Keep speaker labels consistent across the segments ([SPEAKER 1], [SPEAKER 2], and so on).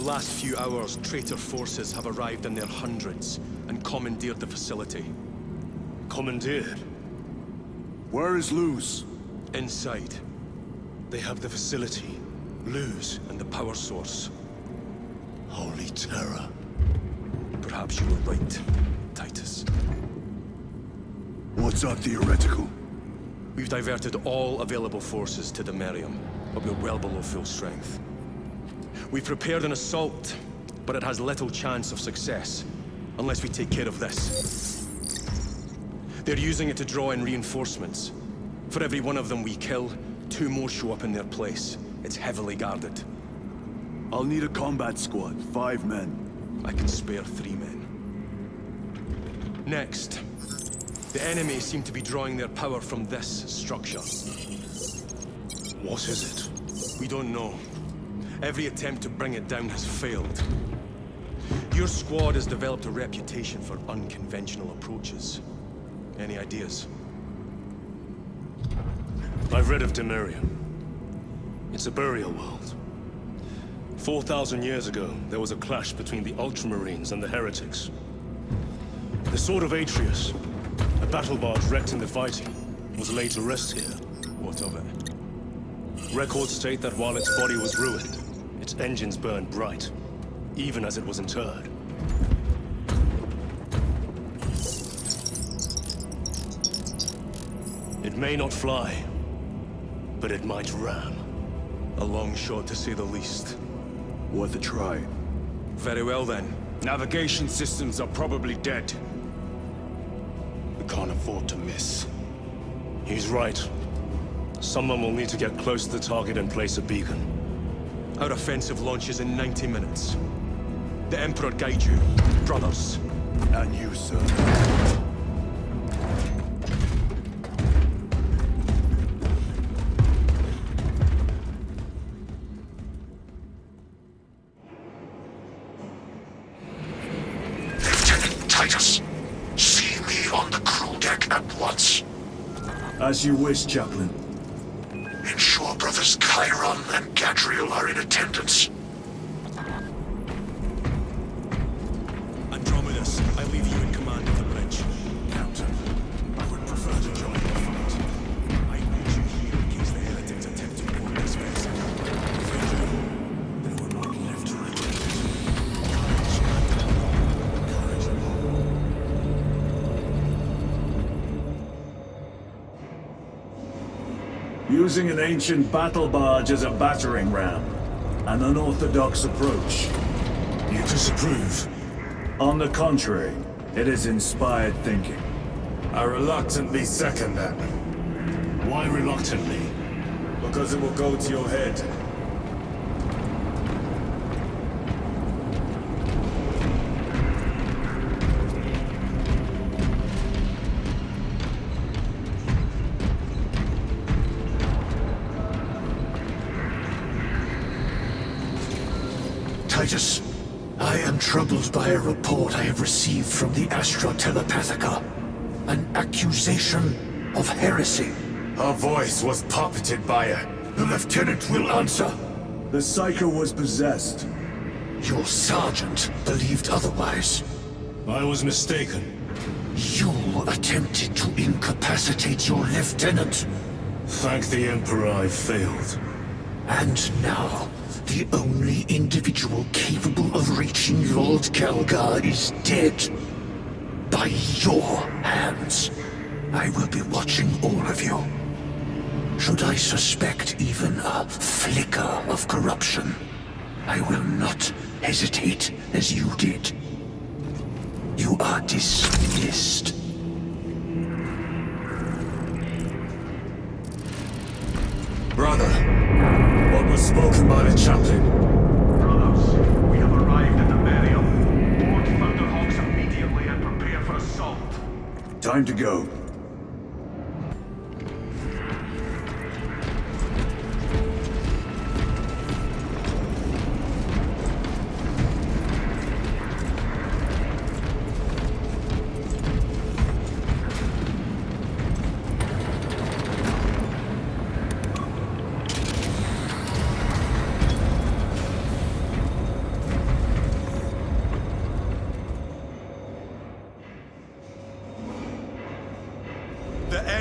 [SPEAKER 1] last few hours, traitor forces have arrived in their hundreds and commandeered the facility.
[SPEAKER 2] Commandeered?
[SPEAKER 3] Where is Luz?
[SPEAKER 1] Inside. They have the facility, Luz, and the power source.
[SPEAKER 3] Holy terror.
[SPEAKER 1] Perhaps you were right, Titus.
[SPEAKER 3] What's our theoretical?
[SPEAKER 1] We've diverted all available forces to the Merium, but we're well below full strength. We've prepared an assault, but it has little chance of success, unless we take care of this. They're using it to draw in reinforcements. For every one of them we kill, 2 more show up in their place. It's heavily guarded.
[SPEAKER 3] I'll need a combat squad, 5 men.
[SPEAKER 1] I can spare 3 men. Next, the enemy seem to be drawing their power from this structure.
[SPEAKER 2] What is it?
[SPEAKER 1] We don't know. Every attempt to bring it down has failed. Your squad has developed a reputation for unconventional approaches. Any ideas?
[SPEAKER 2] I've read of Demirium. It's a burial world. 4,000 years ago, there was a clash between the Ultramarines and the Heretics. The Sword of Atreus, a battle barge wrecked in the fighting, was laid to rest here.
[SPEAKER 1] What of it?
[SPEAKER 2] Records state that while its body was ruined, its engines burned bright, even as it was interred. It may not fly, but it might ram.
[SPEAKER 1] A long shot, to say the least.
[SPEAKER 3] Worth a try.
[SPEAKER 1] Very well, then.
[SPEAKER 4] Navigation systems are probably dead. We can't afford to miss.
[SPEAKER 2] He's right. Someone will need to get close to the target and place a beacon.
[SPEAKER 1] Our offensive launches in 90 minutes. The Emperor guide you, brothers.
[SPEAKER 3] And you, sir.
[SPEAKER 5] Lieutenant Titus, see me on the crew deck at once.
[SPEAKER 3] As you wish, Chaplain.
[SPEAKER 5] Ensure brothers Chiron and Gadriel are in attendance.
[SPEAKER 1] Andromedus, I leave you in command of the bridge.
[SPEAKER 3] Captain, I would prefer to join the fight.
[SPEAKER 1] I need you here in case the heretics attempt to board this vessel.
[SPEAKER 3] Then we're not left to regret it. Using an ancient battle barge as a battering ram. An unorthodox approach.
[SPEAKER 2] You disapprove?
[SPEAKER 3] On the contrary, it is inspired thinking.
[SPEAKER 4] I reluctantly second that.
[SPEAKER 2] Why reluctantly?
[SPEAKER 4] Because it will go to your head.
[SPEAKER 5] Titus, I am troubled by a report I have received from the Astra Telepathica. An accusation of heresy.
[SPEAKER 4] Her voice was puppeted by her.
[SPEAKER 5] The lieutenant will answer.
[SPEAKER 3] The Psycho was possessed.
[SPEAKER 5] Your sergeant believed otherwise.
[SPEAKER 2] I was mistaken.
[SPEAKER 5] You attempted to incapacitate your lieutenant.
[SPEAKER 2] Thank the Emperor I failed.
[SPEAKER 5] And now, the only individual capable of reaching Lord Kelgar is dead. By your hands. I will be watching all of you. Should I suspect even a flicker of corruption, I will not hesitate as you did. You are dismissed.
[SPEAKER 4] Brother, what was spoken by the chaplain?
[SPEAKER 6] Brothers, we have arrived at the Merium. Board Thunderhawks immediately and prepare for assault.
[SPEAKER 3] Time to go.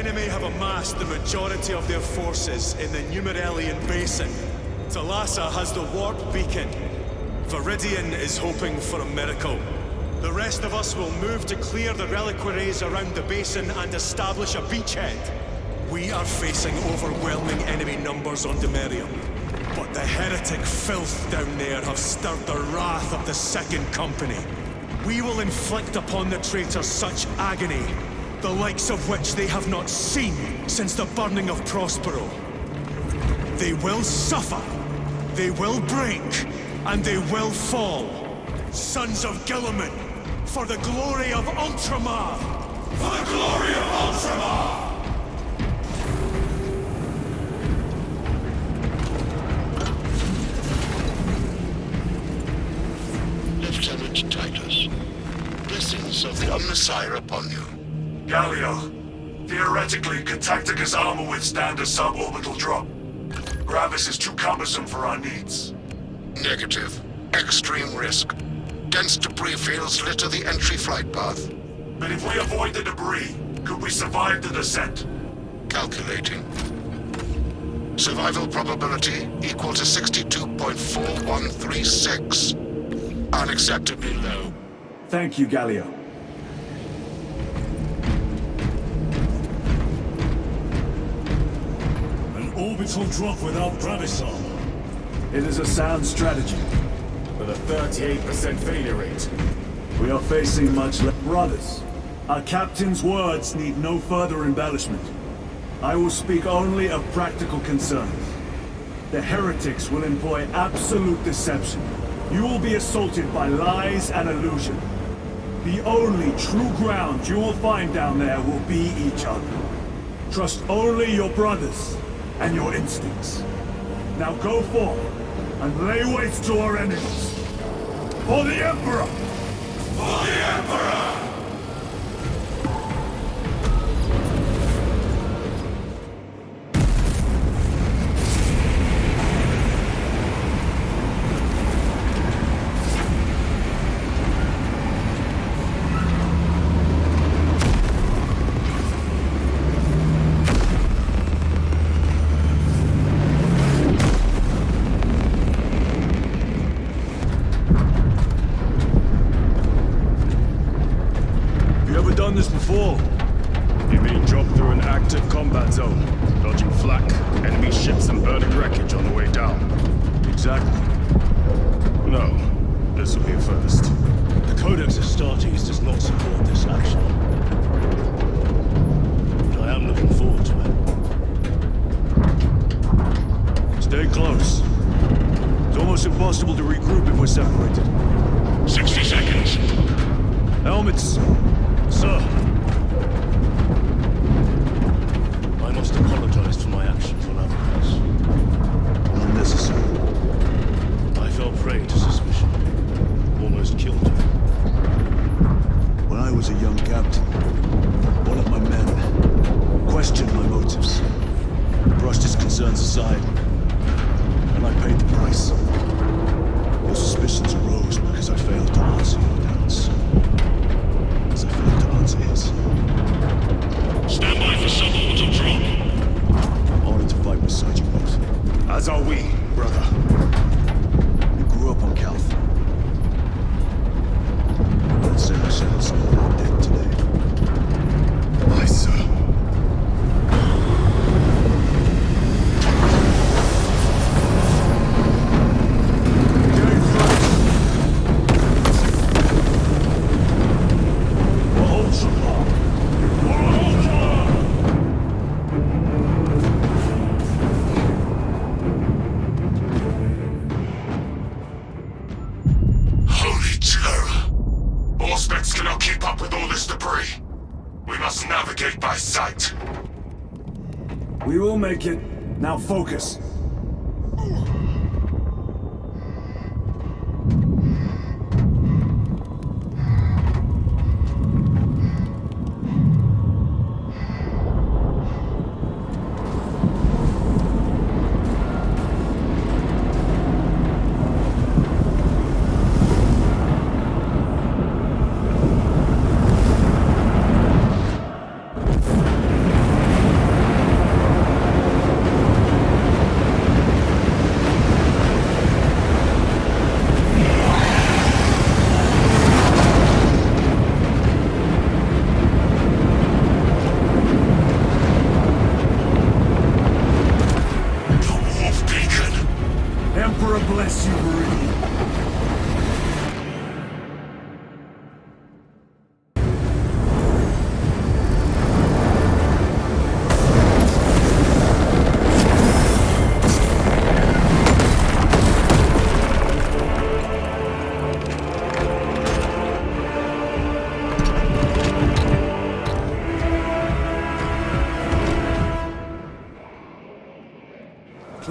[SPEAKER 7] enemy have amassed the majority of their forces in the Numeralian Basin. Talassa has the warp beacon. Viridian is hoping for a miracle. The rest of us will move to clear the reliquaries around the basin and establish a beachhead. We are facing overwhelming enemy numbers on Demerium. But the heretic filth down there have stirred the wrath of the Second Company. We will inflict upon the traitors such agony, the likes of which they have not seen since the burning of Prospero. They will suffer, they will break, and they will fall. Sons of Guilliman, for the glory of Ultramar! For the glory of Ultramar!
[SPEAKER 5] Lieutenant Titus, blessings of the Omnissiah upon you.
[SPEAKER 3] Galio, theoretically, could Tactica's armor withstand a suborbital drop? Gravis is too cumbersome for our needs.
[SPEAKER 5] Negative. Extreme risk. Dense debris fields litter the entry flight path.
[SPEAKER 3] But if we avoid the debris, could we survive the descent?
[SPEAKER 5] Calculating. Survival probability equal to 62.4136. Unacceptably low.
[SPEAKER 3] Thank you, Galio.
[SPEAKER 2] An orbital drop without Gravis armor.
[SPEAKER 3] It is a sound strategy.
[SPEAKER 4] With a 38% failure rate.
[SPEAKER 3] We are facing much less. Brothers, our captain's words need no further embellishment. I will speak only of practical concerns. The heretics will employ absolute deception. You will be assaulted by lies and illusion. The only true ground you will find down there will be each other. Trust only your brothers and your instincts. Now go forth and lay waste to our enemies. For the Emperor! For the Emperor!
[SPEAKER 1] Done this before.
[SPEAKER 4] You mean drop through an active combat zone, dodging flak, enemy ships and burning wreckage on the way down?
[SPEAKER 1] Exactly.
[SPEAKER 4] No. This will be a first.
[SPEAKER 2] The Codex Astartes does not support this action. But I am looking forward to it.
[SPEAKER 1] Stay close. It's almost impossible to regroup if we're separated.
[SPEAKER 5] 60 seconds.
[SPEAKER 1] Helmets!
[SPEAKER 2] Sir! I must apologize for my actions on Alcatraz.
[SPEAKER 1] Unnecessary.
[SPEAKER 2] I fell prey to suspicion. Almost killed you.
[SPEAKER 1] When I was a young captain, one of my men questioned my motives, brushed his concerns aside, and I paid the price. Your suspicions arose because I failed to answer your doubts. As I failed to answer his.
[SPEAKER 5] Stand by for suborbital drop.
[SPEAKER 1] Honored to fight beside you both.
[SPEAKER 4] As are we, brother.
[SPEAKER 1] You grew up on Calth. Let's say I settled some of that debt today.
[SPEAKER 4] Aye, sir.
[SPEAKER 3] Holy terror! Auspex cannot keep up with all this debris. We must navigate by sight. We will make it. Now focus.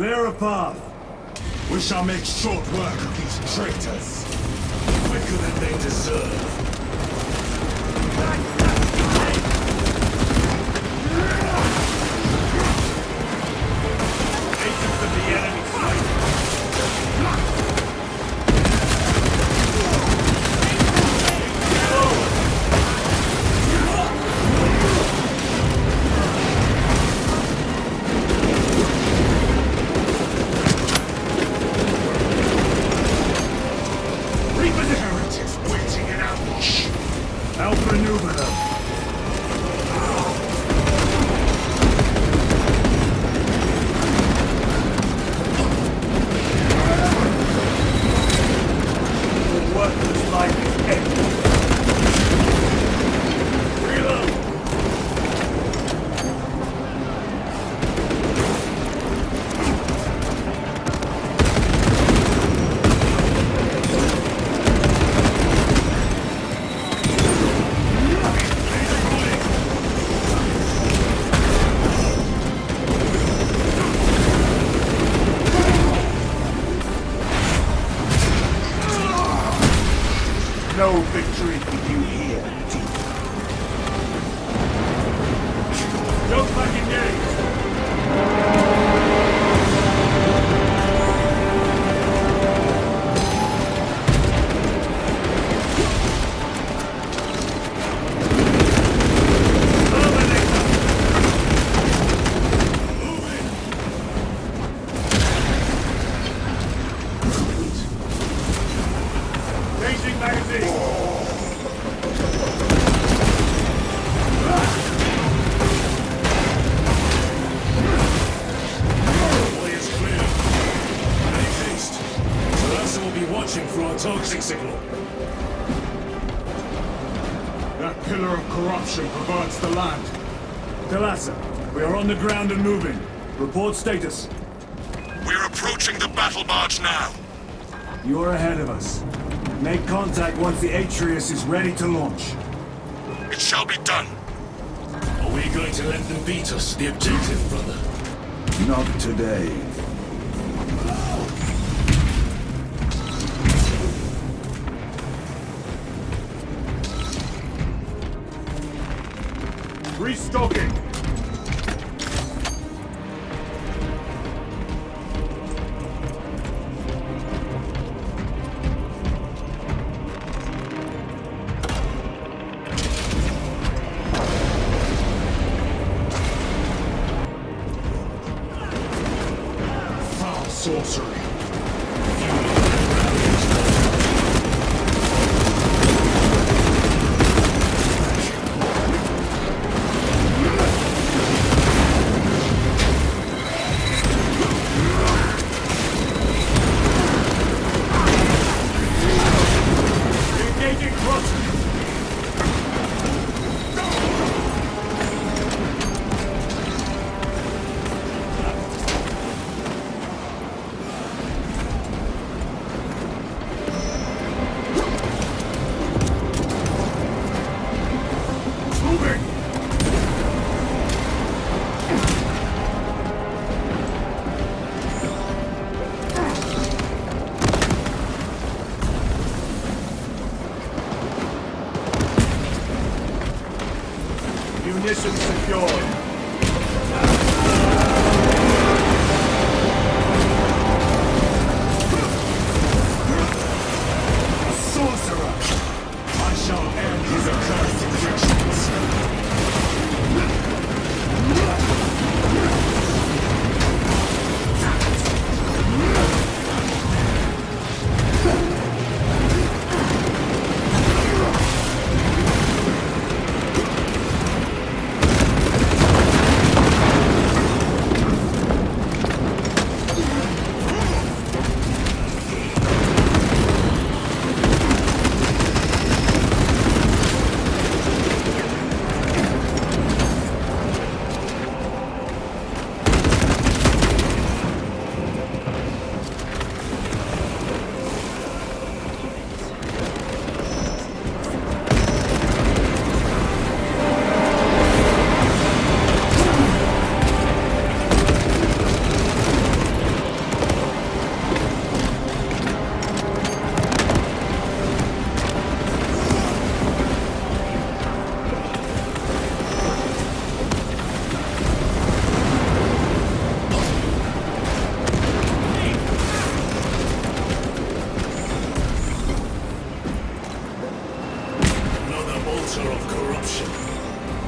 [SPEAKER 3] Clear a path.
[SPEAKER 5] We shall make short work of these traitors. Quicker than they deserve. Agents of the enemy
[SPEAKER 3] Outmaneuver them. The worthless life is ended. Reload! No victory for you here, team. Don't back engage! Changing magazine!
[SPEAKER 2] Way is clear. Make haste. Titus will be watching for our targeting signal.
[SPEAKER 3] That pillar of corruption perverts the land. Titus, we are on the ground and moving. Report status.
[SPEAKER 5] We're approaching the battle barge now.
[SPEAKER 3] You are ahead of us. Make contact once the Atreus is ready to launch.
[SPEAKER 5] It shall be done.
[SPEAKER 2] Are we going to let them beat us to the objective, brother?
[SPEAKER 3] Not today. Restocking!
[SPEAKER 5] Foul sorcery.
[SPEAKER 3] Engaging thrust! Moving! Munitions secured. A sorcerer! I shall end his accursed rituals. option.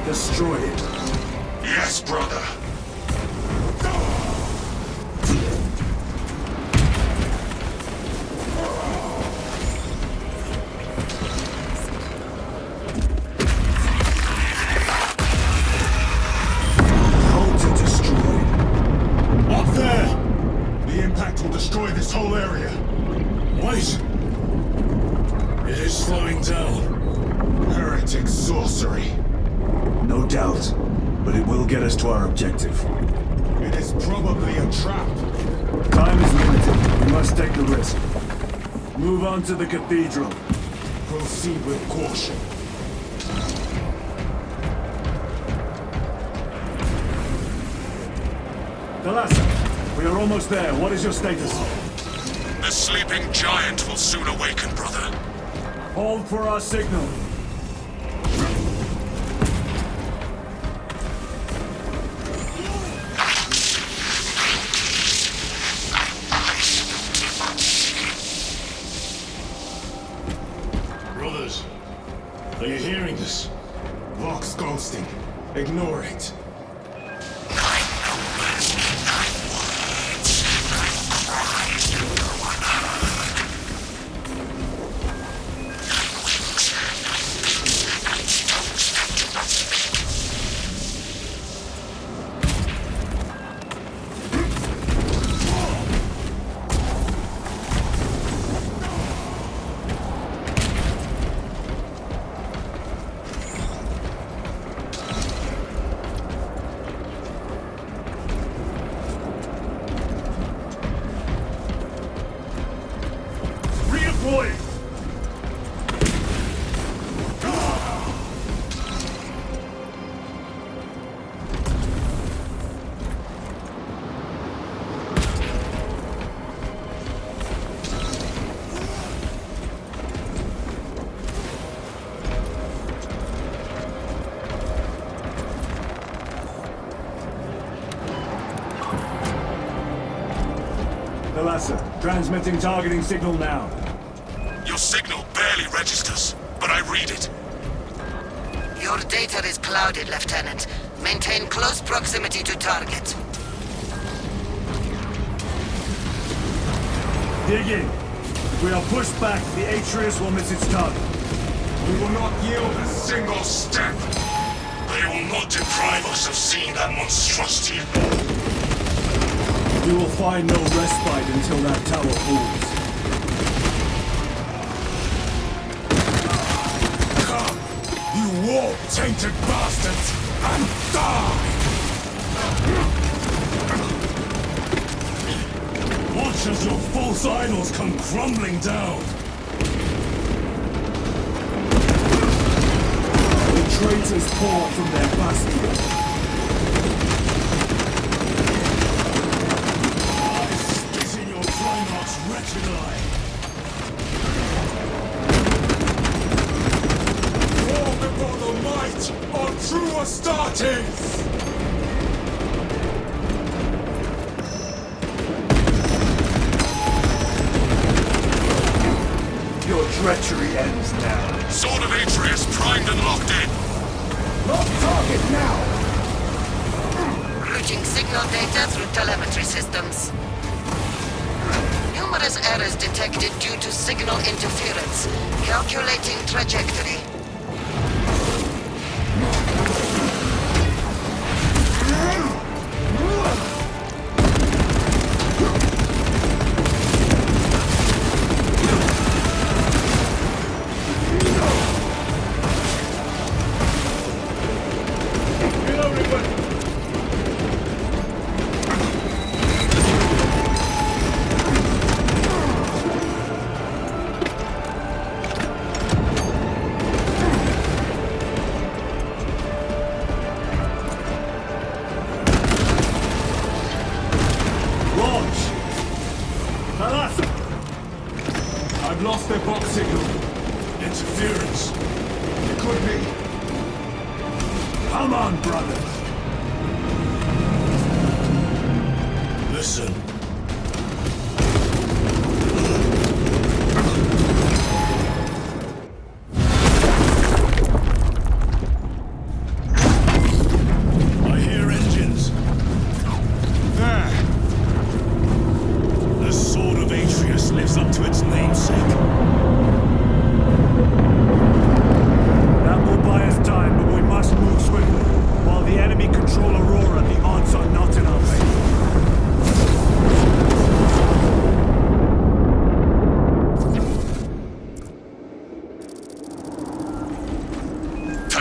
[SPEAKER 3] Destroy it.
[SPEAKER 6] Yes, brother.
[SPEAKER 3] Bolter destroyed.
[SPEAKER 6] Up there! The impact will destroy this whole area.
[SPEAKER 2] Wait! It is slowing down.
[SPEAKER 6] Heretic sorcery.
[SPEAKER 3] No doubt, but it will get us to our objective.
[SPEAKER 6] It is probably a trap.
[SPEAKER 3] Time is limited. We must take the risk. Move on to the cathedral.
[SPEAKER 6] Proceed with caution.
[SPEAKER 3] Thalassa, we are almost there. What is your status?
[SPEAKER 6] The sleeping giant will soon awaken, brother.
[SPEAKER 3] Hold for our signal.
[SPEAKER 2] Brothers, are you hearing this?
[SPEAKER 6] Vox ghosting. Ignore it.
[SPEAKER 3] Redeploy! Thalassa, transmitting targeting signal now.
[SPEAKER 6] Your signal barely registers, but I read it.
[SPEAKER 8] Your data is clouded, Lieutenant. Maintain close proximity to target.
[SPEAKER 3] Dig in. If we are pushed back, the Atreus will miss its target.
[SPEAKER 6] We will not yield a single step. They will not deprive us of seeing that monstrosity.
[SPEAKER 3] You will find no respite until that tower falls.
[SPEAKER 6] Come, you warp-tainted bastards, and die!
[SPEAKER 2] Watch as your false idols come crumbling down!
[SPEAKER 3] The traitors pour from their bastion.
[SPEAKER 2] Wretched eye!
[SPEAKER 6] War before the might of true Astartes!
[SPEAKER 3] Your treachery ends now.
[SPEAKER 6] Sword of Atreus primed and locked in.
[SPEAKER 3] Lock target now!
[SPEAKER 8] Routing signal data through telemetry systems. Numerous errors detected due to signal interference. Calculating trajectory.
[SPEAKER 3] I've lost their box signal.
[SPEAKER 2] Interference.
[SPEAKER 3] It could be. Come on, brothers.
[SPEAKER 2] Listen.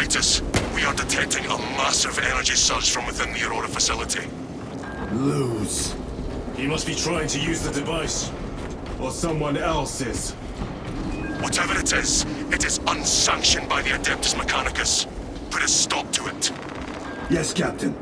[SPEAKER 9] Titus, we are detecting a massive energy surge from within the Aurora facility.
[SPEAKER 3] Lose.
[SPEAKER 2] He must be trying to use the device.
[SPEAKER 3] Or someone else is.
[SPEAKER 9] Whatever it is unsanctioned by the Adeptus Mechanicus. Put a stop to it.
[SPEAKER 3] Yes, Captain.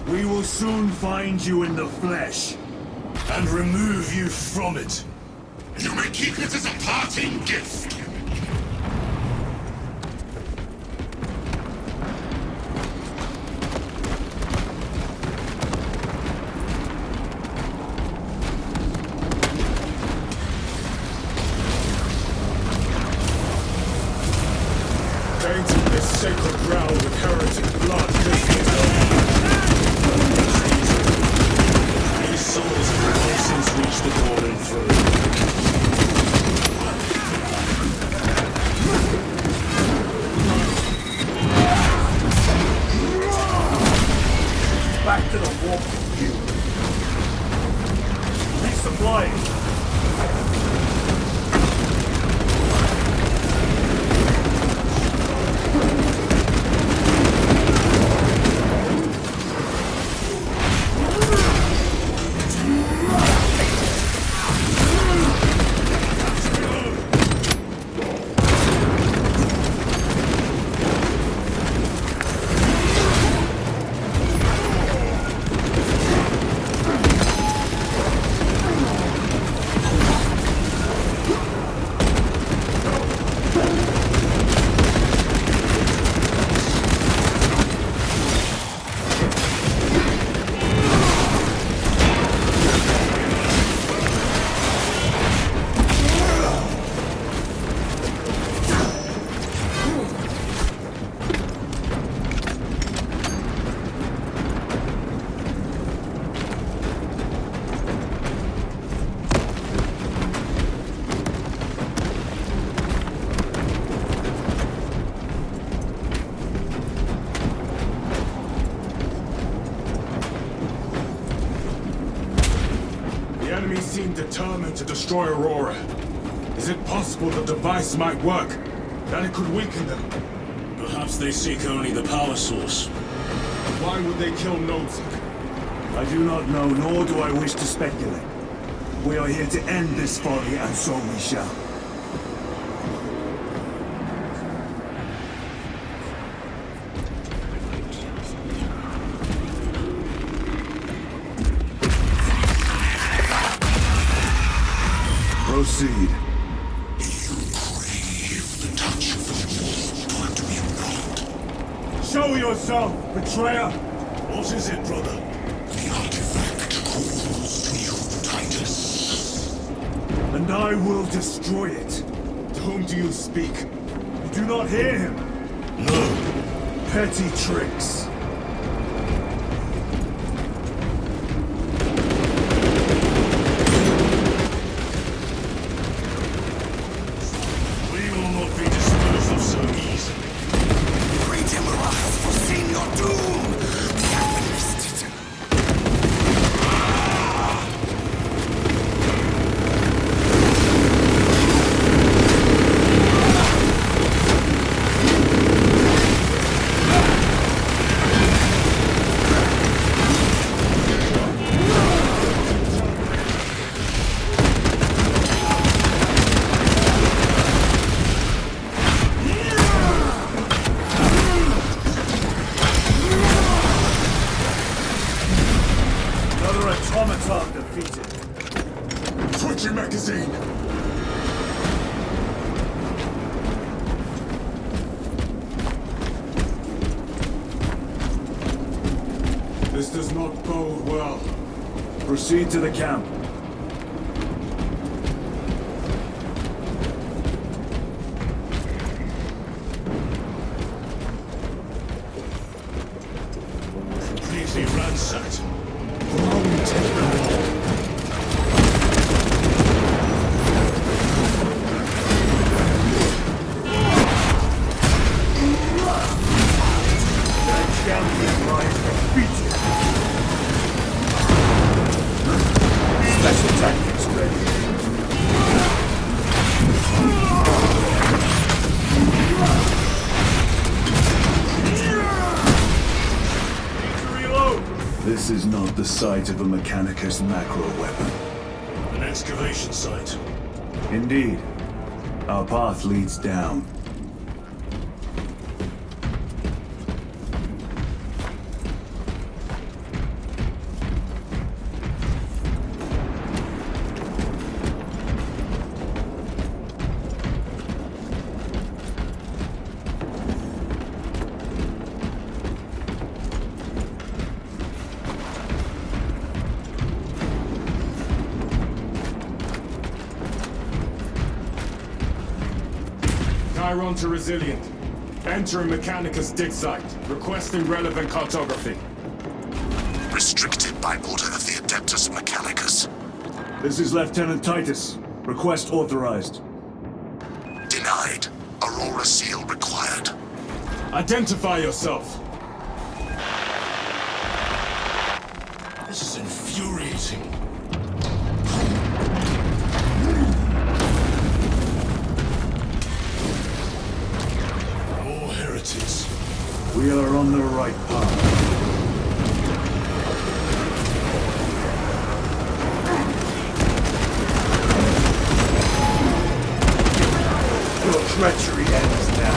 [SPEAKER 3] We will soon find you in the flesh.
[SPEAKER 2] And remove you from it.
[SPEAKER 9] You may keep it as a parting gift.
[SPEAKER 3] Tainting this sacred ground with heretic blood.
[SPEAKER 2] These souls have long since reached the golden throne.
[SPEAKER 3] Back to the warp view. Resupplying. The enemy seem determined to destroy Aurora. Is it possible the device might work? That it could weaken them?
[SPEAKER 2] Perhaps they seek only the power source.
[SPEAKER 3] Why would they kill Nozick? I do not know, nor do I wish to speculate. We are here to end this folly, and so we shall. Proceed.
[SPEAKER 9] You crave the touch of the Lord, but will not.
[SPEAKER 3] Show yourself, betrayer!
[SPEAKER 2] What is it, brother?
[SPEAKER 9] The artifact calls to you, Titus.
[SPEAKER 3] And I will destroy it. To whom do you speak? You do not hear him?
[SPEAKER 2] No.
[SPEAKER 3] Petty tricks.
[SPEAKER 2] We will not be disposed of so easily.
[SPEAKER 8] Great Emperor has foreseen your doom! The Adventist.
[SPEAKER 3] Another automaton defeated.
[SPEAKER 9] Twitchy magazine!
[SPEAKER 3] This does not bode well. Proceed to the camp.
[SPEAKER 2] Completely ransacked.
[SPEAKER 3] the site of a Mechanicus macro weapon.
[SPEAKER 2] An excavation site.
[SPEAKER 3] Indeed. Our path leads down.
[SPEAKER 4] Chiron to Resilient. Entering Mechanicus dig site. Requesting relevant cartography.
[SPEAKER 9] Restricted by order of the Adeptus Mechanicus.
[SPEAKER 3] This is Lieutenant Titus. Request authorized.
[SPEAKER 9] Denied. Aurora seal required.
[SPEAKER 4] Identify yourself.
[SPEAKER 2] This is infuriating. More heretics.
[SPEAKER 3] We are on the right path. Your treachery ends now.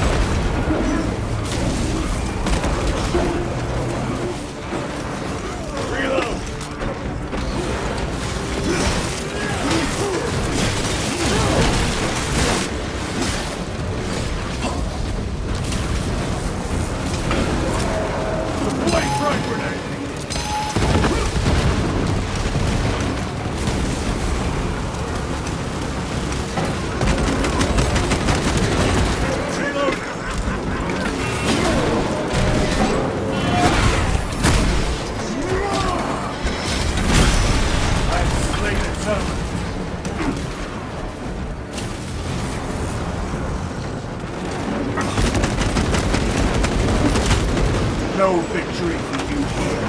[SPEAKER 3] No victory for you here.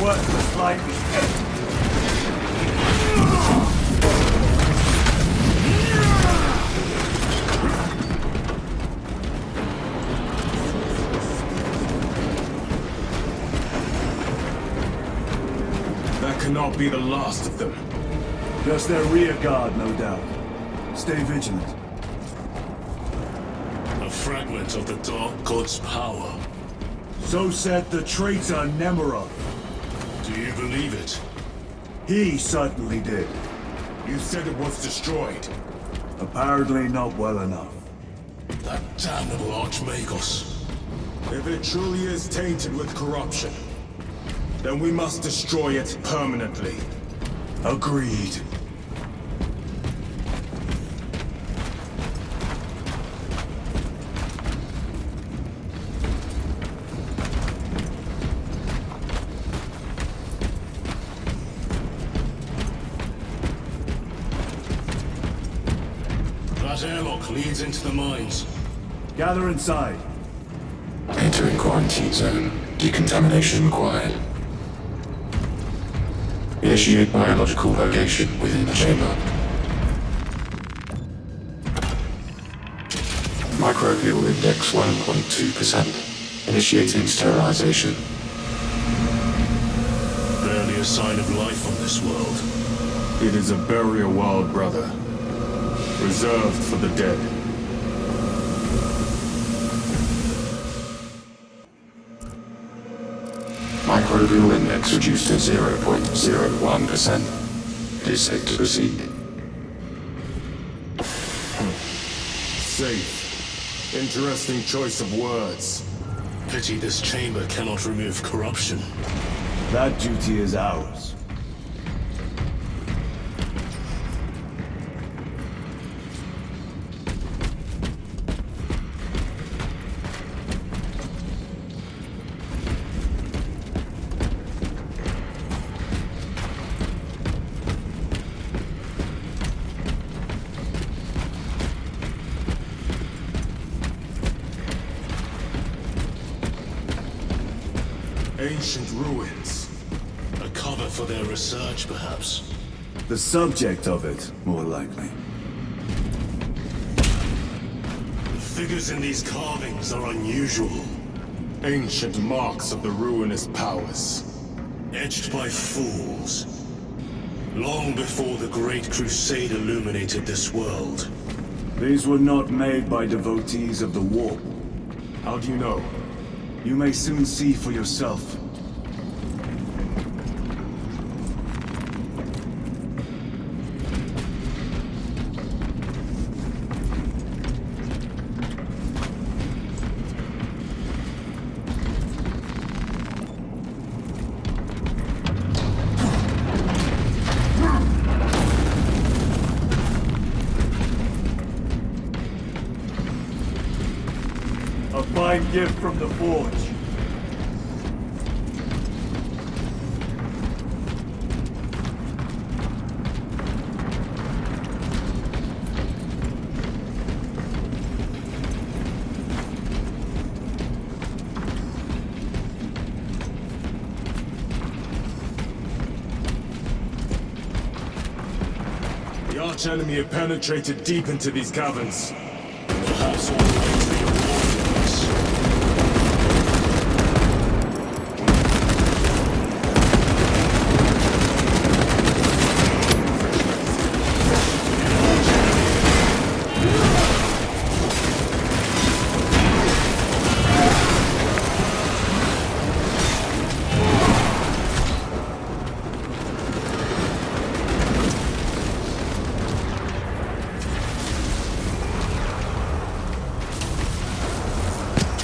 [SPEAKER 3] Worthless life is empty.
[SPEAKER 4] That cannot be the last of them.
[SPEAKER 3] Just their rear guard, no doubt. Stay vigilant.
[SPEAKER 2] A fragment of the Dark God's power.
[SPEAKER 3] So said the traitor Nemeroth.
[SPEAKER 2] Do you believe it?
[SPEAKER 3] He certainly did.
[SPEAKER 4] You said it was destroyed.
[SPEAKER 3] Apparently not well enough.
[SPEAKER 2] That damnable Archmagos.
[SPEAKER 4] If it truly is tainted with corruption, then we must destroy it permanently.
[SPEAKER 3] Agreed.
[SPEAKER 2] That airlock leads into the mines.
[SPEAKER 3] Gather inside.
[SPEAKER 5] Entering quarantine zone. Decontamination required. Initiate biological purgation within the chamber. Microbial index 1.2%. Initiating sterilization.
[SPEAKER 2] Barely a sign of life on this world.
[SPEAKER 4] It is a burial world, brother. Reserved for the dead.
[SPEAKER 5] Microbial index reduced to 0.01%. It is safe to proceed.
[SPEAKER 4] Safe. Interesting choice of words.
[SPEAKER 2] Pity this chamber cannot remove corruption.
[SPEAKER 3] That duty is ours.
[SPEAKER 2] Ancient ruins. A cover for their research, perhaps.
[SPEAKER 3] The subject of it, more likely.
[SPEAKER 2] The figures in these carvings are unusual.
[SPEAKER 4] Ancient marks of the ruinous powers.
[SPEAKER 2] Etched by fools. Long before the Great Crusade illuminated this world.
[SPEAKER 3] These were not made by devotees of the warp.
[SPEAKER 4] How do you know?
[SPEAKER 3] You may soon see for yourself. A fine gift from the Forge.
[SPEAKER 4] The arch-enemy have penetrated deep into these caverns.
[SPEAKER 2] Perhaps all the way to the Warriors.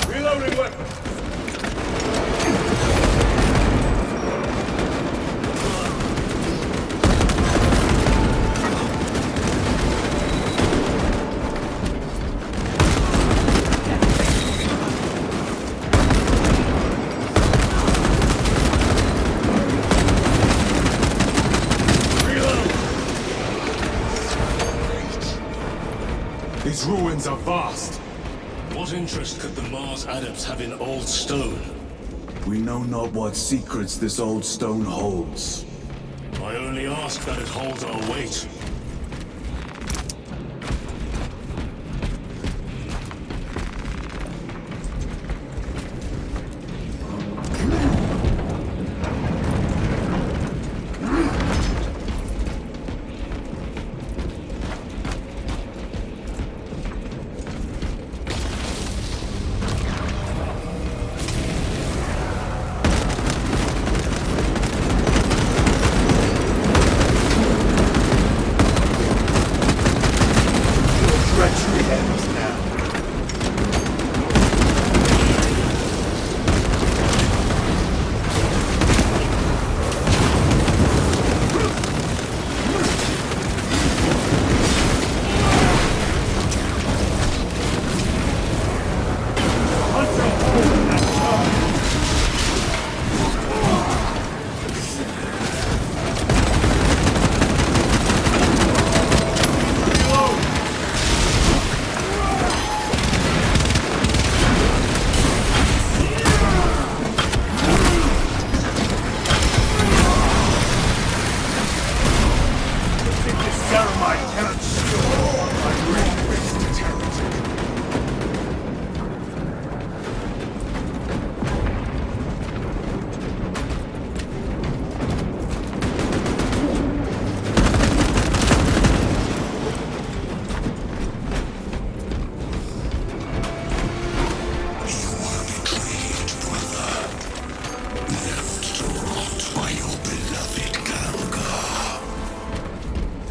[SPEAKER 4] Reloading weapon! These ruins are vast.
[SPEAKER 2] What interest could the Mars adepts have in old stone?
[SPEAKER 3] We know not what secrets this old stone holds.
[SPEAKER 2] I only ask that it holds our weight.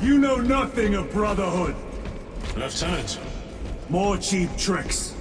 [SPEAKER 3] You know nothing of brotherhood.
[SPEAKER 2] Lieutenant,
[SPEAKER 3] More cheap tricks.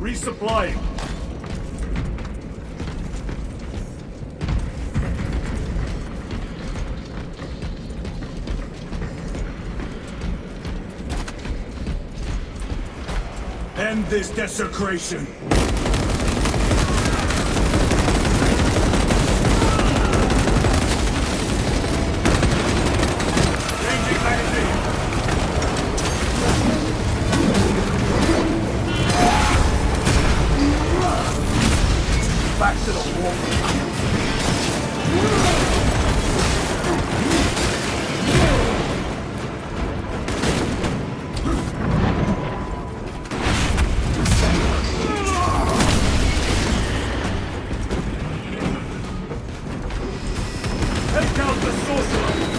[SPEAKER 3] Resupplying. End this desecration.
[SPEAKER 6] Back to the wall.
[SPEAKER 3] Take out the sorcerer!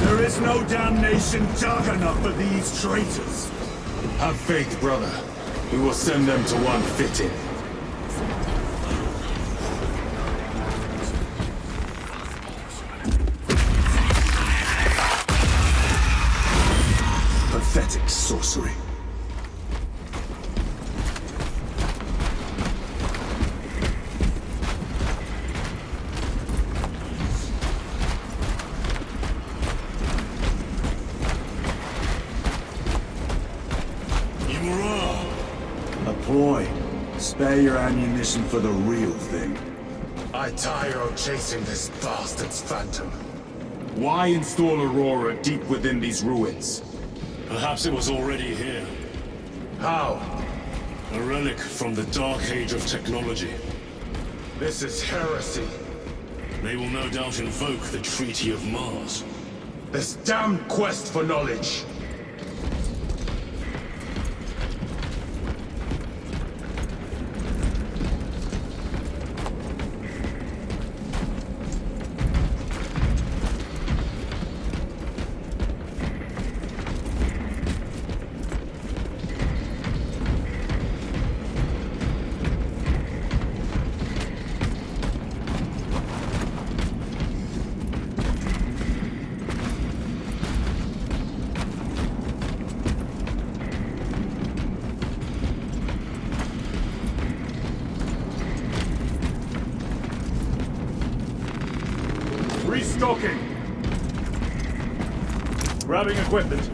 [SPEAKER 3] There is no damnation dark enough for these traitors.
[SPEAKER 4] Have faith, brother. We will send them to one fitting.
[SPEAKER 3] Pathetic sorcery. A ploy. Spare your ammunition for the real thing.
[SPEAKER 4] I tire of chasing this bastard's phantom. Why install Aurora deep within these ruins?
[SPEAKER 2] Perhaps it was already here.
[SPEAKER 4] How?
[SPEAKER 2] A relic from the Dark Age of technology.
[SPEAKER 4] This is heresy.
[SPEAKER 2] They will no doubt invoke the Treaty of Mars.
[SPEAKER 4] This damned quest for knowledge.
[SPEAKER 3] Restocking. Grabbing equipment.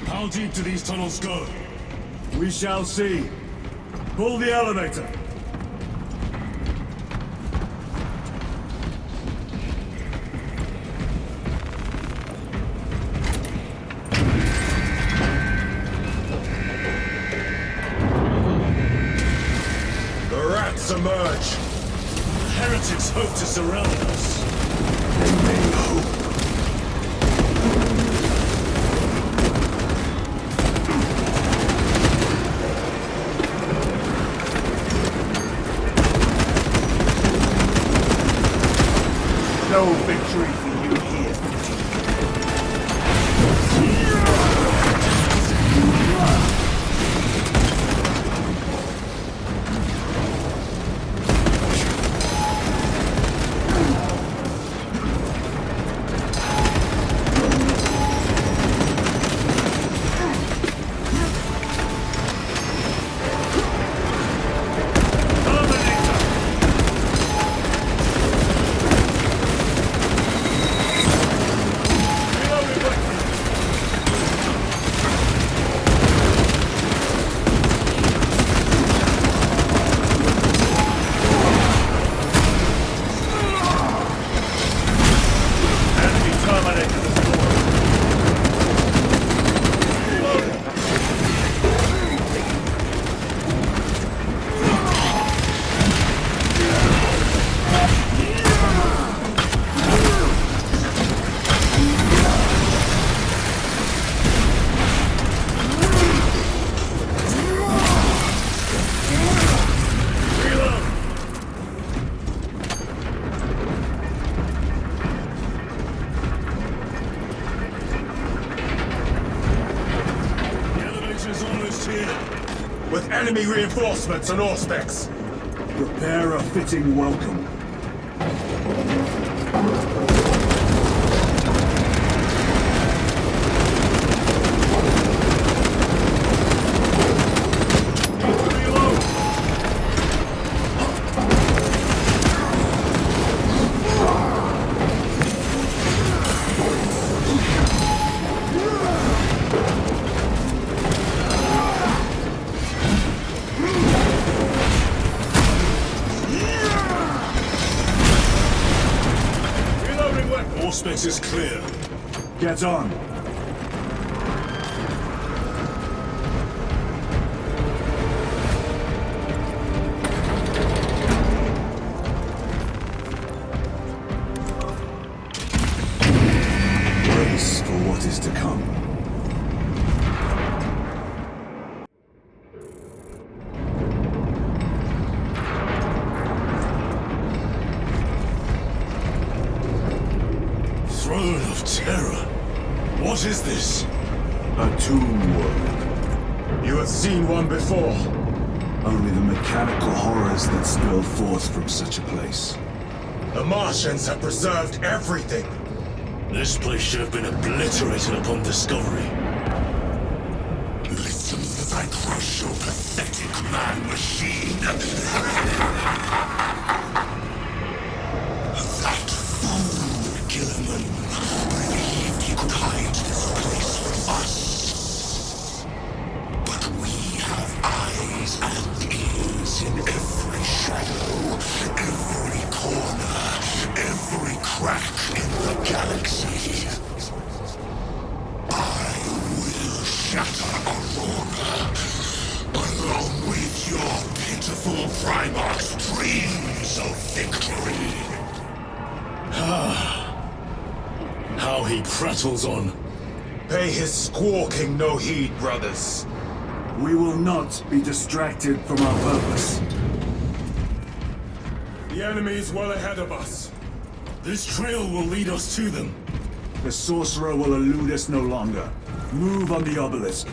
[SPEAKER 2] How
[SPEAKER 3] How deep do these tunnels go? We shall see. Pull the elevator.
[SPEAKER 4] The rats emerge.
[SPEAKER 3] The heretics hope to surround us. They may hope. No victory for you here.
[SPEAKER 4] With enemy reinforcements and auspex.
[SPEAKER 3] Prepare a fitting welcome.
[SPEAKER 2] Auspex is clear.
[SPEAKER 3] Get on. Brace for what is to come.
[SPEAKER 2] Throne of Terror. What is this?
[SPEAKER 3] A tomb world.
[SPEAKER 4] You have seen one before.
[SPEAKER 3] Only the mechanical horrors that spill forth from such a place.
[SPEAKER 4] The Martians have preserved everything.
[SPEAKER 2] This place should have been obliterated upon discovery.
[SPEAKER 5] Listen as I crush your pathetic man-machine. That fool, Gilliman, believed he could hide this place from us. But we have eyes and ears in every shadow, every corner, every crack in the galaxy. I will shatter Aurora, along with your pitiful Primarch's dreams of victory.
[SPEAKER 2] How he prattles on.
[SPEAKER 4] Pay his squawking no heed, brothers.
[SPEAKER 3] We will not be distracted from our purpose.
[SPEAKER 4] The enemy is well ahead of us.
[SPEAKER 2] This trail will lead us to them.
[SPEAKER 3] The sorcerer will elude us no longer. Move on the obelisk.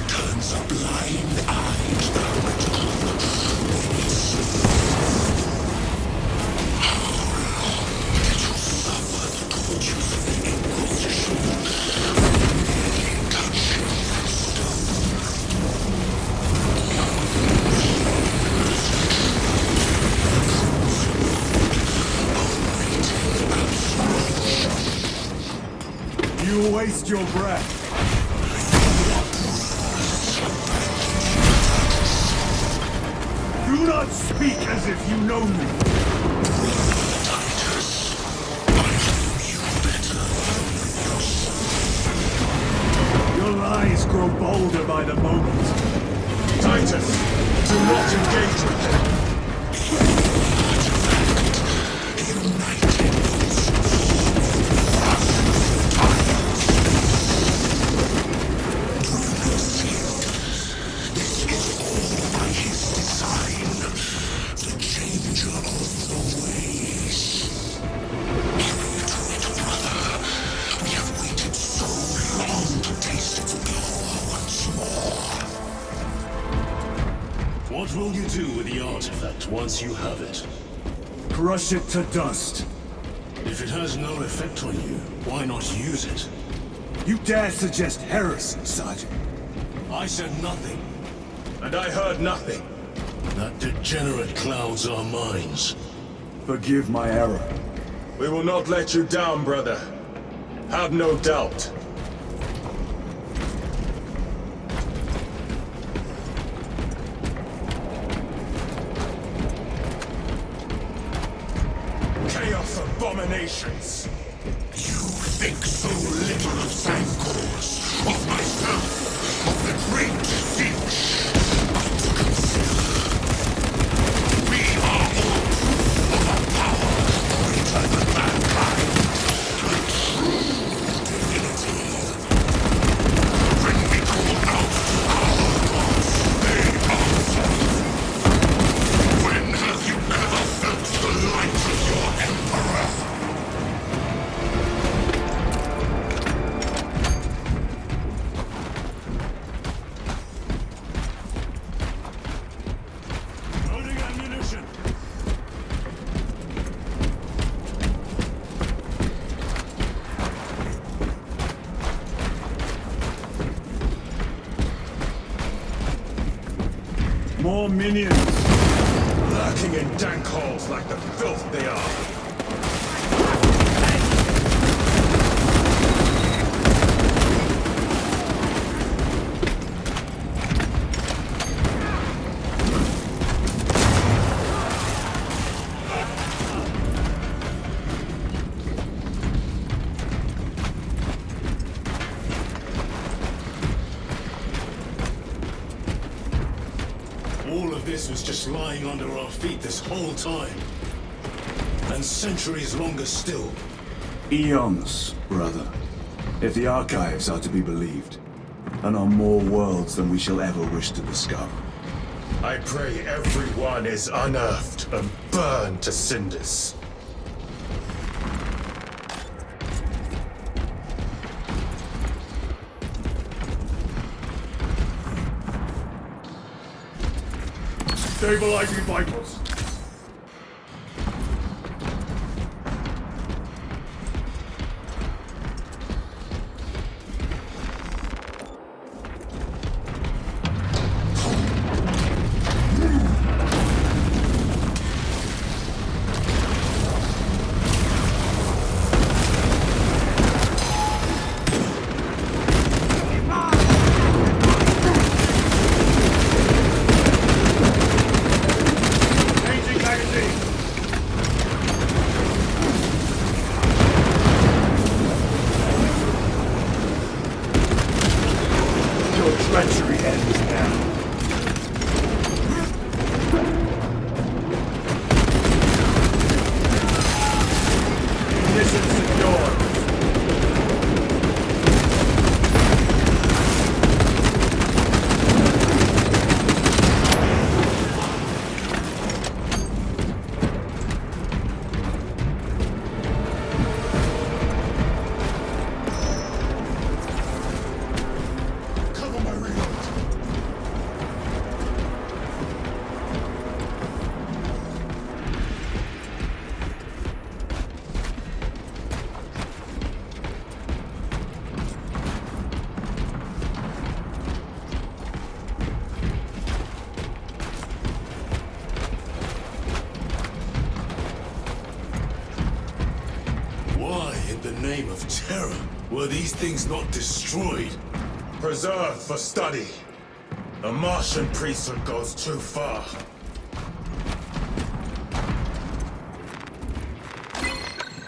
[SPEAKER 5] Turns a blind eye to the heretical when it sees
[SPEAKER 3] waste your breath. Do not speak as if you know me.
[SPEAKER 5] Titus, I know you better than yourself.
[SPEAKER 3] Your lies grow bolder by the moment.
[SPEAKER 4] Titus, do not engage with them.
[SPEAKER 2] What will you do with the artifact once you have it?
[SPEAKER 3] Crush it to dust.
[SPEAKER 2] If it has no effect on you, why not use it?
[SPEAKER 3] You dare suggest heresy, Sergeant?
[SPEAKER 2] I said nothing.
[SPEAKER 4] And I heard nothing.
[SPEAKER 2] That degenerate clouds our minds.
[SPEAKER 3] Forgive my error.
[SPEAKER 4] We will not let you down, brother. Have no doubt. Chaos abominations!
[SPEAKER 5] You think so little of Sancors, of myself, of the great siege. But consider, we are all of a power greater than mankind. A true divinity. When we call out our gods, they answer. When have you ever felt the light of your Emperor?
[SPEAKER 3] Loading ammunition. More minions.
[SPEAKER 4] Lurking in dank holes like the filth they are.
[SPEAKER 2] All of this was just lying under our feet this whole time. And centuries longer still.
[SPEAKER 3] Eons, brother. If the archives are to be believed. And on more worlds than we shall ever wish to discover.
[SPEAKER 4] I pray everyone is unearthed and burned to cinders.
[SPEAKER 3] Stabilizing vitals. Changing magazine. Your treachery ends now. Mission secure.
[SPEAKER 5] Cover my reload.
[SPEAKER 2] Why, in the name of terror,
[SPEAKER 4] Were these things not destroyed? Preserved for study. A Martian priesthood goes too far.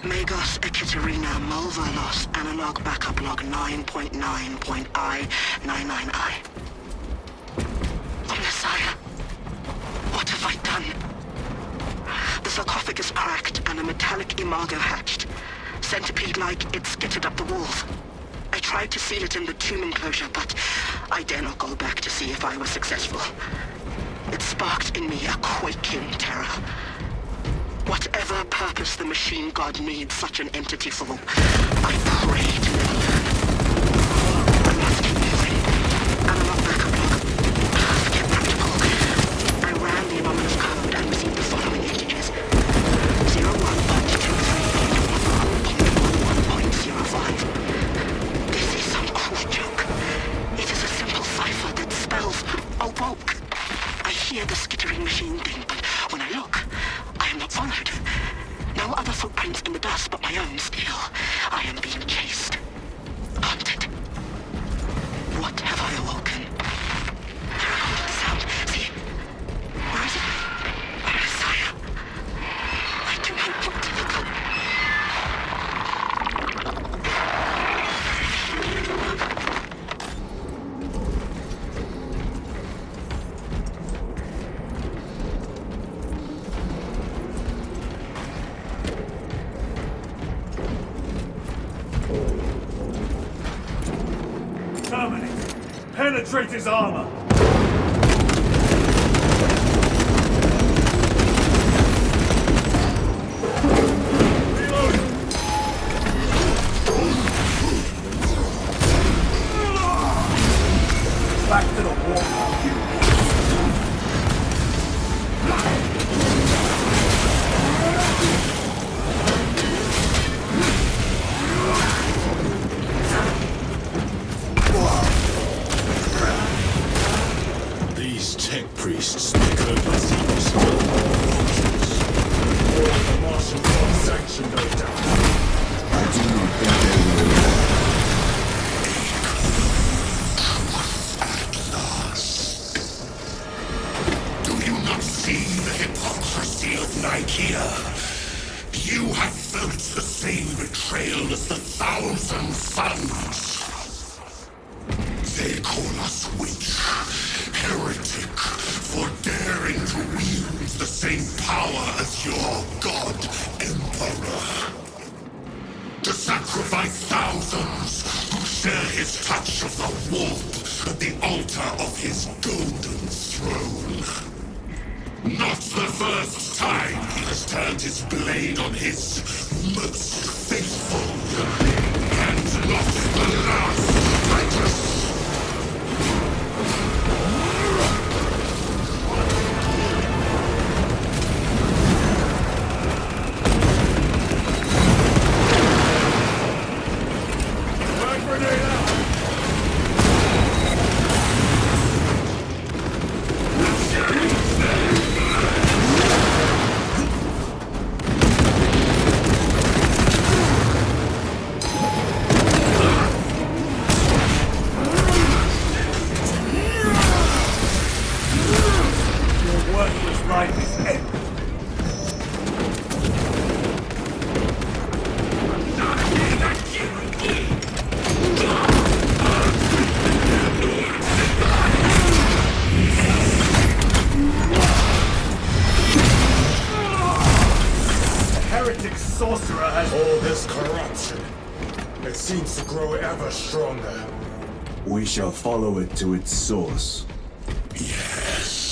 [SPEAKER 8] Magos Ekaterina Mulvalos analog backup log 9.9.I99I. Oh, Messiah. What have I done? The sarcophagus cracked and a metallic imago hatched. Centipede-like, it skittered up the walls. I tried to seal it in the tomb enclosure, but I dare not go back to see if I was successful. It sparked in me a quaking terror. Whatever purpose the machine god needs such an entity for, I pray to never learn. I must keep moving. Analog backup log. Get practical. I ran the anonymous code and received the following integers. 01.23.11.05. This is some cruel joke. It is a simple cipher that spells awoke. I hear the skittering machine ding, but when I look, I am not followed. No other footprints in the dust but my own still. I am being chased. Hunted. What have I awoken? I recorded the sound. See? Where is it? Messiah. I do not want to look up.
[SPEAKER 3] Terminate! Penetrate his armor! Back to the Warhammer, you.
[SPEAKER 4] These tech priests make overseas functions. The Martian God sanctioned, no doubt. I do not think they will.
[SPEAKER 5] At last. Do you not see the hypocrisy of Nicaea? You have felt the same betrayal as the Thousand Suns. They call us witch, heretic, for daring to wield the same power as your god, Emperor. To sacrifice thousands who share his touch of the warp at the altar of his golden throne. Not the first time he has turned his blade on his most faithful, and not the last, Titus.
[SPEAKER 3] Sorcerer has...
[SPEAKER 4] All this corruption, it seems to grow ever stronger.
[SPEAKER 3] We shall follow it to its source.
[SPEAKER 5] Yes.